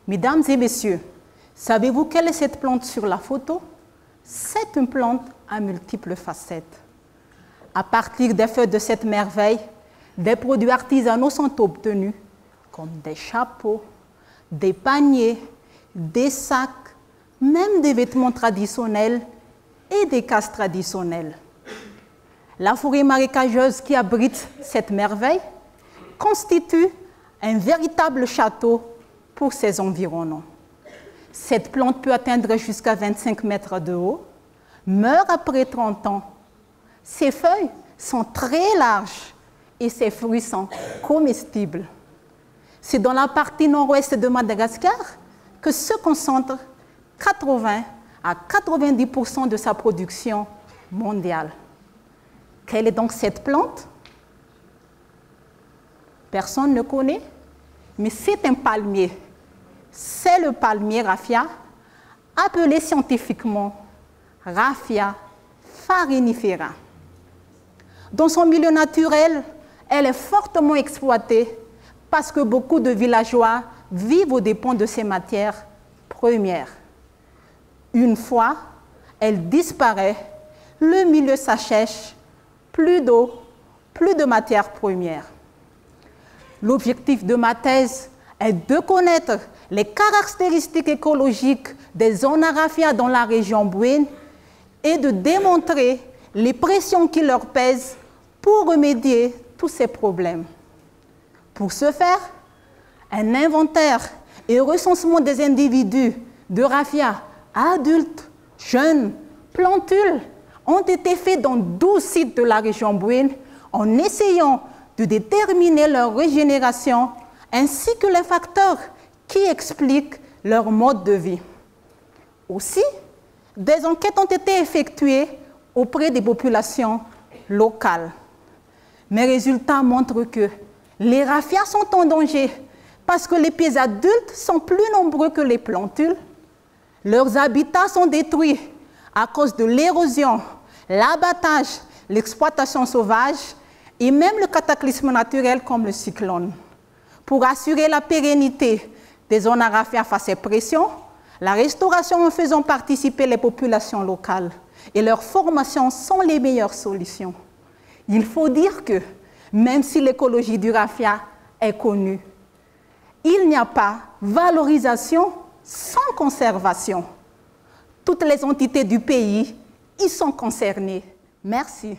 Mesdames et messieurs, savez-vous quelle est cette plante sur la photo? C'est une plante à multiples facettes. À partir des feuilles de cette merveille, des produits artisanaux sont obtenus, comme des chapeaux, des paniers, des sacs, même des vêtements traditionnels et des cases traditionnelles. La forêt marécageuse qui abrite cette merveille constitue un véritable château pour ses environnants. Cette plante peut atteindre jusqu'à 25 mètres de haut, meurt après 30 ans. Ses feuilles sont très larges et ses fruits sont comestibles. C'est dans la partie nord-ouest de Madagascar que se concentre 80 à 90% de sa production mondiale. Quelle est donc cette plante? Personne ne connaît, mais c'est un palmier. C'est le palmier raffia, appelé scientifiquement Raffia farinifera. Dans son milieu naturel, elle est fortement exploitée parce que beaucoup de villageois vivent aux dépens de ces matières premières. Une fois elle disparaît, le milieu s'assèche, plus d'eau, plus de matières premières. L'objectif de ma thèse est de connaître les caractéristiques écologiques des zones à raffia dans la région Bouéne et de démontrer les pressions qui leur pèsent pour remédier tous ces problèmes. Pour ce faire, un inventaire et recensement des individus de raffia, adultes, jeunes, plantules, ont été faits dans 12 sites de la région Bouéne en essayant de déterminer leur régénération ainsi que les facteurs qui expliquent leur mode de vie. Aussi, des enquêtes ont été effectuées auprès des populations locales. Mes résultats montrent que les raffias sont en danger parce que les pieds adultes sont plus nombreux que les plantules. Leurs habitats sont détruits à cause de l'érosion, l'abattage, l'exploitation sauvage et même le cataclysme naturel comme le cyclone. Pour assurer la pérennité des zones à raffia face à ces pressions, la restauration en faisant participer les populations locales et leur formation sont les meilleures solutions. Il faut dire que, même si l'écologie du raffia est connue, il n'y a pas valorisation sans conservation. Toutes les entités du pays y sont concernées. Merci.